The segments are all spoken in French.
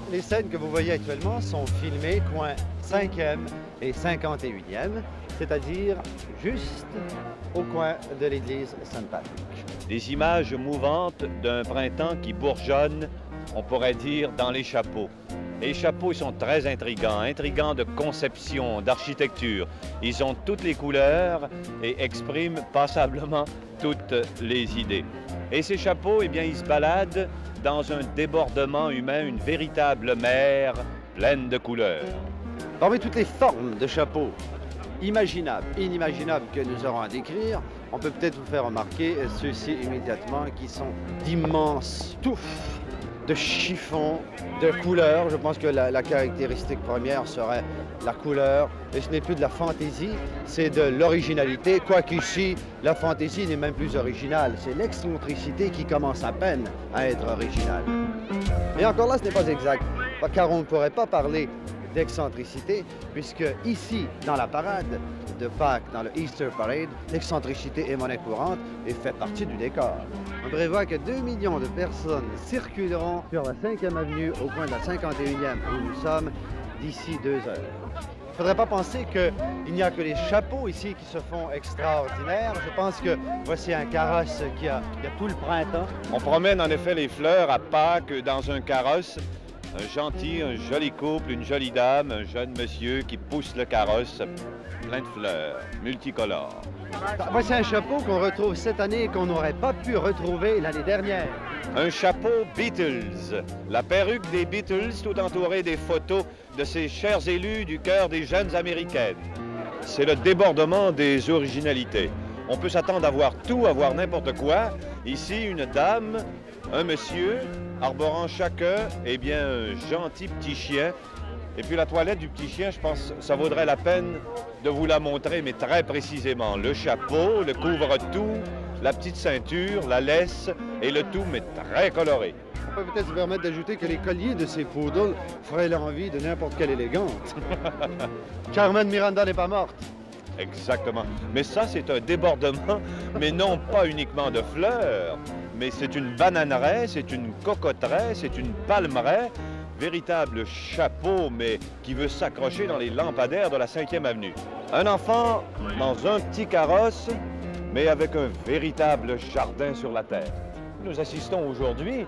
Les scènes que vous voyez actuellement sont filmées coin 5e et 51e, c'est-à-dire juste au coin de l'église Saint-Patrick. Des images mouvantes d'un printemps qui bourgeonne, on pourrait dire, dans les chapeaux. Les chapeaux, ils sont très intrigants de conception, d'architecture. Ils ont toutes les couleurs et expriment passablement toutes les idées. Et ces chapeaux, eh bien, ils se baladent dans un débordement humain, une véritable mer pleine de couleurs. Parmi toutes les formes de chapeaux, imaginables, inimaginables que nous aurons à décrire, on peut peut-être vous faire remarquer ceux-ci immédiatement qui sont d'immenses touffes de chiffons, de couleurs. Je pense que la caractéristique première serait la couleur. Et ce n'est plus de la fantaisie, c'est de l'originalité. Quoiqu'ici, la fantaisie n'est même plus originale. C'est l'excentricité qui commence à peine à être originale. Et encore là, ce n'est pas exact, car on ne pourrait pas parler d'excentricité, puisque ici, dans la parade de Pâques, dans le Easter Parade, l'excentricité est monnaie courante et fait partie du décor. On prévoit que 2 millions de personnes circuleront sur la 5e avenue au coin de la 51e où nous sommes d'ici 2 heures. Il ne faudrait pas penser qu'il n'y a que les chapeaux ici qui se font extraordinaires. Je pense que voici un carrosse qui a tout le printemps. On promène en effet les fleurs à Pâques dans un carrosse. Un joli couple, une jolie dame, un jeune monsieur qui pousse le carrosse plein de fleurs, multicolores. Voici un chapeau qu'on retrouve cette année et qu'on n'aurait pas pu retrouver l'année dernière. Un chapeau Beatles, la perruque des Beatles tout entourée des photos de ces chers élus du cœur des jeunes américaines. C'est le débordement des originalités. On peut s'attendre à voir tout, à voir n'importe quoi. Ici, une dame, un monsieur, arborant chacun, eh bien, un gentil petit chien. Et puis la toilette du petit chien, je pense que ça vaudrait la peine de vous la montrer, mais très précisément. Le chapeau, le couvre-tout, la petite ceinture, la laisse et le tout, mais très coloré. On peut peut-être se permettre d'ajouter que les colliers de ces poodles feraient l'envie de n'importe quelle élégante. Carmen Miranda n'est pas morte. Exactement. Mais ça, c'est un débordement, mais non pas uniquement de fleurs, mais c'est une bananeraie, c'est une cocotteraie, c'est une palmeraie, véritable chapeau, mais qui veut s'accrocher dans les lampadaires de la 5e avenue. Un enfant dans un petit carrosse, mais avec un véritable jardin sur la terre. Nous assistons aujourd'hui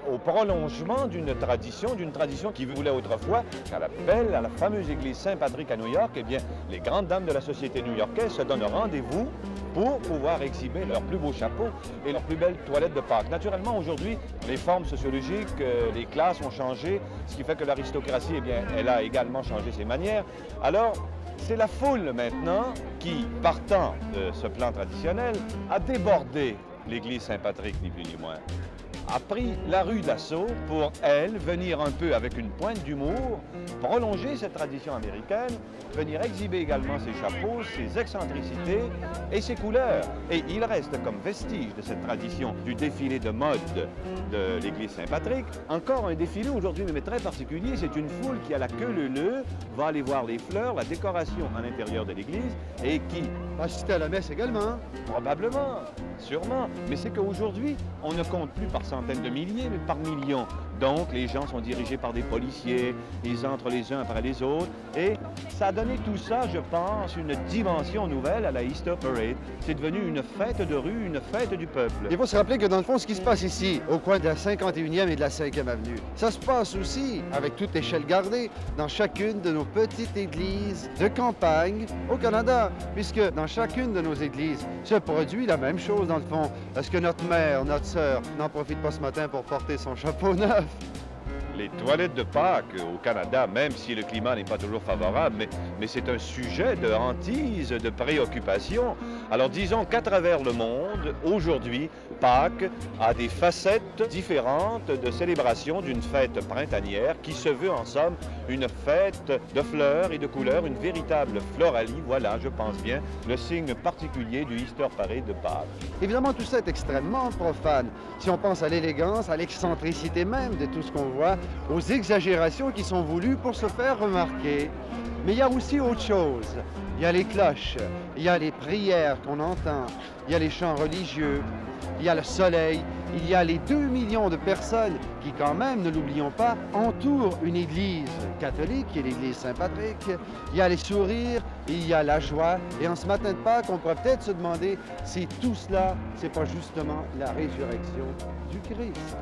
au prolongement d'une tradition qui voulait autrefois qu'à l'appel à la fameuse église Saint-Patrick à New York, eh bien, les grandes dames de la société new-yorkaise se donnent rendez-vous pour pouvoir exhiber leurs plus beaux chapeaux et leurs plus belles toilettes de Pâques. Naturellement, aujourd'hui, les formes sociologiques, les classes ont changé, ce qui fait que l'aristocratie, eh bien, elle a également changé ses manières. Alors, c'est la foule maintenant qui, partant de ce plan traditionnel, a débordé l'église Saint-Patrick, ni plus ni moins, a pris la rue d'Assaut pour, elle, venir un peu avec une pointe d'humour, prolonger cette tradition américaine, venir exhiber également ses chapeaux, ses excentricités et ses couleurs. Et il reste comme vestige de cette tradition du défilé de mode de l'église Saint-Patrick, encore un défilé aujourd'hui, mais très particulier. C'est une foule qui, à la queue leu-leu, va aller voir les fleurs, la décoration à l'intérieur de l'église et qui... Assister à la messe également. Probablement, sûrement. Mais c'est qu'aujourd'hui, on ne compte plus par centaines de milliers, mais par millions. Donc, les gens sont dirigés par des policiers, ils entrent les uns après les autres. Et ça a donné tout ça, je pense, une dimension nouvelle à la Easter Parade. C'est devenu une fête de rue, une fête du peuple. Il faut se rappeler que dans le fond, ce qui se passe ici, au coin de la 51e et de la 5e avenue, ça se passe aussi, avec toute échelle gardée, dans chacune de nos petites églises de campagne au Canada, puisque dans chacune de nos églises se produit la même chose dans le fond. Est-ce que notre mère, notre sœur n'en profite pas ce matin pour porter son chapeau neuf? Les toilettes de Pâques au Canada, même si le climat n'est pas toujours favorable, mais c'est un sujet de hantise, de préoccupation. Alors disons qu'à travers le monde, aujourd'hui, Pâques a des facettes différentes de célébration d'une fête printanière qui se veut en somme une fête de fleurs et de couleurs, une véritable floralie. Voilà, je pense bien, le signe particulier du Easter Parade de Pâques. Évidemment, tout ça est extrêmement profane. Si on pense à l'élégance, à l'excentricité même de tout ce qu'on voit, aux exagérations qui sont voulues pour se faire remarquer. Mais il y a aussi autre chose. Il y a les cloches, il y a les prières qu'on entend, il y a les chants religieux, il y a le soleil, il y a les 2 millions de personnes qui, quand même, ne l'oublions pas, entourent une église catholique, qui est l'église Saint-Patrick. Il y a les sourires, il y a la joie. Et en ce matin de Pâques, on pourrait peut-être se demander si tout cela, c'est pas justement la résurrection du Christ.